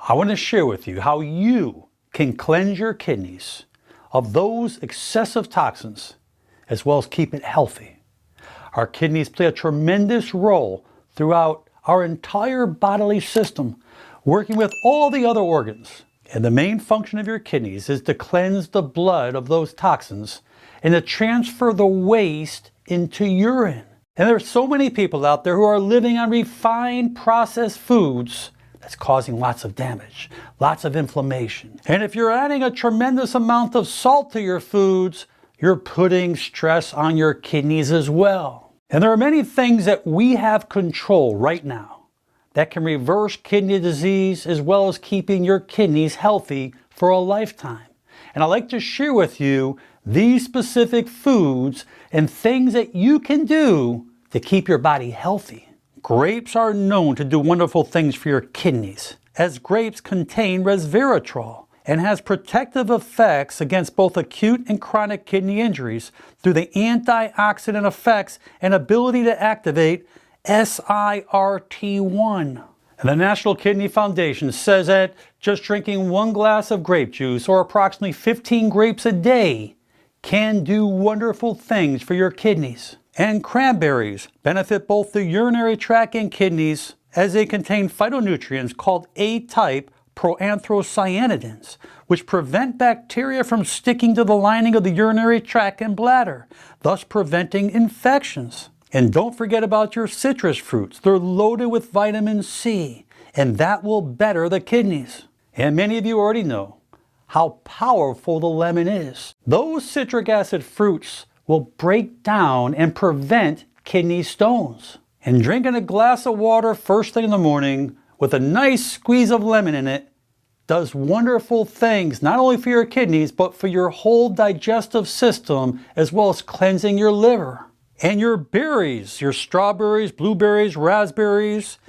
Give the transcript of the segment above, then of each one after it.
I want to share with you how you can cleanse your kidneys of those excessive toxins as well as keep it healthy. Our kidneys play a tremendous role throughout our entire bodily system, working with all the other organs. And the main function of your kidneys is to cleanse the blood of those toxins and to transfer the waste into urine. And there's so many people out there who are living on refined processed foods that's causing lots of damage, lots of inflammation. And if you're adding a tremendous amount of salt to your foods, you're putting stress on your kidneys as well. And there are many things that we have control right now that can reverse kidney disease as well as keeping your kidneys healthy for a lifetime. And I'd like to share with you these specific foods and things that you can do to keep your body healthy. Grapes are known to do wonderful things for your kidneys, as grapes contain resveratrol and has protective effects against both acute and chronic kidney injuries through the antioxidant effects and ability to activate SIRT1. And the National Kidney Foundation says that just drinking 1 glass of grape juice, or approximately 15 grapes a day, can do wonderful things for your kidneys. And cranberries benefit both the urinary tract and kidneys, as they contain phytonutrients called A-type proanthocyanidins, which prevent bacteria from sticking to the lining of the urinary tract and bladder, thus preventing infections. And don't forget about your citrus fruits. They're loaded with vitamin C, and that will better the kidneys. And many of you already know how powerful the lemon is. Those citric acid fruits will break down and prevent kidney stones. And drinking a glass of water first thing in the morning with a nice squeeze of lemon in it does wonderful things, not only for your kidneys, but for your whole digestive system, as well as cleansing your liver. And your berries, your strawberries, blueberries, raspberries,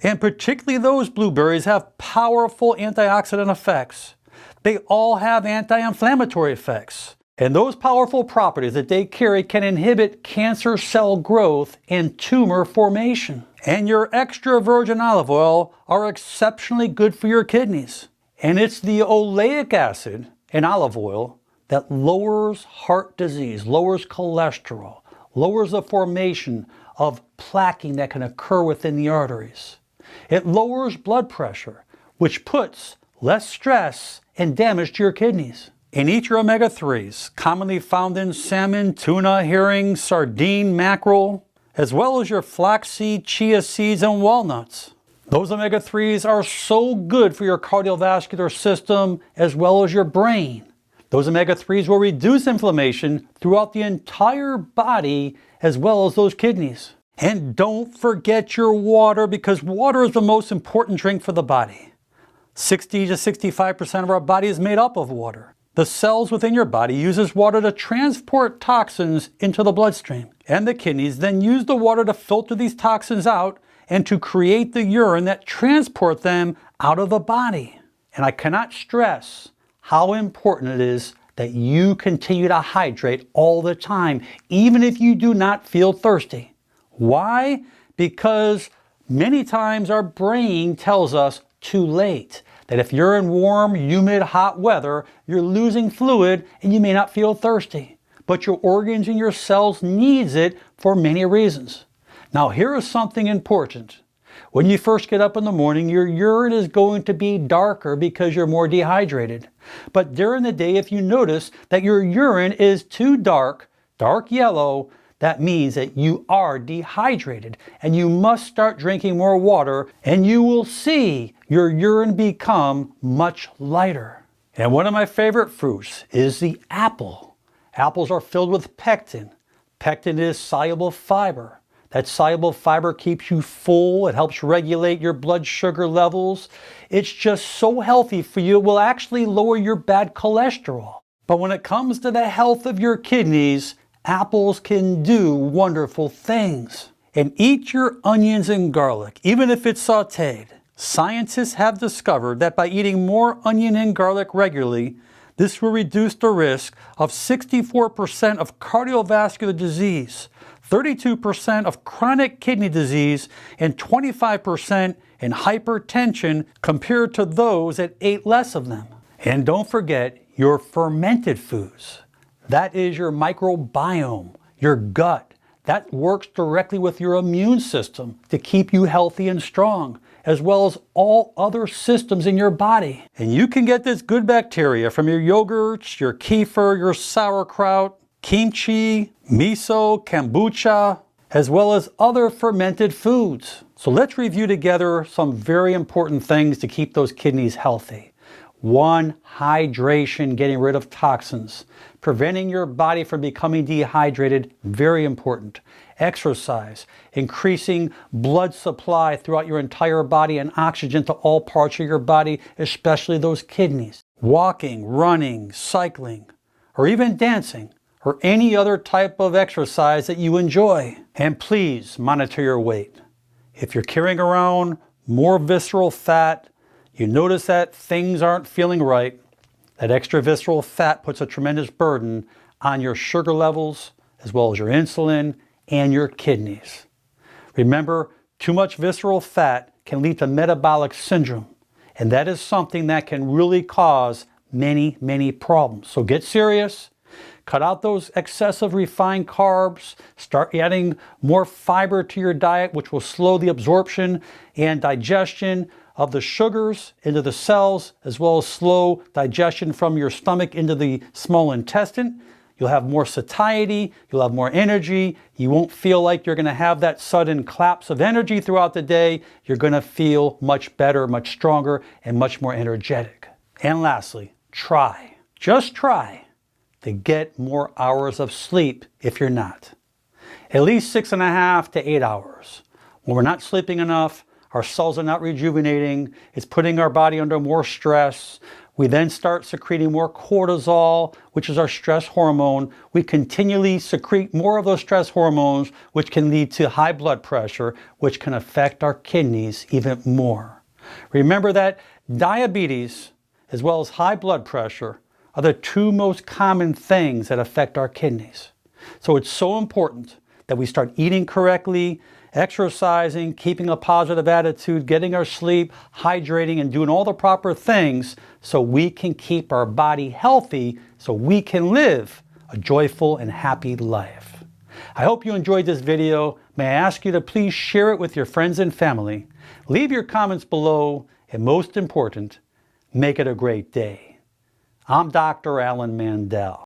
and particularly those blueberries, have powerful antioxidant effects. They all have anti-inflammatory effects. And those powerful properties that they carry can inhibit cancer cell growth and tumor formation. And your extra virgin olive oil are exceptionally good for your kidneys. And it's the oleic acid in olive oil that lowers heart disease, lowers cholesterol, lowers the formation of plaquing that can occur within the arteries. It lowers blood pressure, which puts less stress and damage to your kidneys. And eat your omega-3s, commonly found in salmon, tuna, herring, sardine, mackerel, as well as your flaxseed, chia seeds, and walnuts. Those omega-3s are so good for your cardiovascular system as well as your brain. Those omega-3s will reduce inflammation throughout the entire body as well as those kidneys. And don't forget your water, because water is the most important drink for the body. 60 to 65% of our body is made up of water. The cells within your body uses water to transport toxins into the bloodstream. And the kidneys then use the water to filter these toxins out and to create the urine that transport them out of the body. And I cannot stress how important it is that you continue to hydrate all the time, even if you do not feel thirsty. Why? Because many times our brain tells us too late. That if you're in warm, humid, hot weather, you're losing fluid and you may not feel thirsty. But your organs and your cells needs it for many reasons. Now here is something important. When you first get up in the morning, your urine is going to be darker because you're more dehydrated. But during the day, if you notice that your urine is too dark yellow, that means that you are dehydrated and you must start drinking more water, and you will see your urine become much lighter. And one of my favorite fruits is the apple. Apples are filled with pectin. Pectin is soluble fiber. That soluble fiber keeps you full. It helps regulate your blood sugar levels. It's just so healthy for you. It will actually lower your bad cholesterol. But when it comes to the health of your kidneys, apples can do wonderful things. And eat your onions and garlic, even if it's sauteed. Scientists have discovered that by eating more onion and garlic regularly, this will reduce the risk of 64% of cardiovascular disease, 32% of chronic kidney disease, and 25% and hypertension compared to those that ate less of them. And don't forget your fermented foods. That is your microbiome, your gut. That works directly with your immune system to keep you healthy and strong, as well as all other systems in your body. And you can get this good bacteria from your yogurts, your kefir, your sauerkraut, kimchi, miso, kombucha, as well as other fermented foods. So let's review together some very important things to keep those kidneys healthy. 1, hydration, getting rid of toxins. Preventing your body from becoming dehydrated, very important. Exercise, increasing blood supply throughout your entire body and oxygen to all parts of your body, especially those kidneys. Walking, running, cycling, or even dancing, or any other type of exercise that you enjoy. And please monitor your weight. If you're carrying around more visceral fat, you notice that things aren't feeling right, that extra visceral fat puts a tremendous burden on your sugar levels, as well as your insulin and your kidneys. Remember, too much visceral fat can lead to metabolic syndrome, and that is something that can really cause many, many problems. So get serious. Cut out those excessive refined carbs. Start adding more fiber to your diet, which will slow the absorption and digestion of the sugars into the cells, as well as slow digestion from your stomach into the small intestine. You'll have more satiety, you'll have more energy, you won't feel like you're going to have that sudden collapse of energy throughout the day. You're going to feel much better, much stronger, and much more energetic. And lastly, just try to get more hours of sleep if you're not. At least 6.5 to 8 hours. When we're not sleeping enough, our cells are not rejuvenating, it's putting our body under more stress. We then start secreting more cortisol, which is our stress hormone. We continually secrete more of those stress hormones, which can lead to high blood pressure, which can affect our kidneys even more. Remember that diabetes, as well as high blood pressure, are the 2 most common things that affect our kidneys. So it's so important that we start eating correctly, exercising, keeping a positive attitude, getting our sleep, hydrating, and doing all the proper things so we can keep our body healthy, so we can live a joyful and happy life. I hope you enjoyed this video. May I ask you to please share it with your friends and family. Leave your comments below, and most important, make it a great day. I'm Dr. Alan Mandel.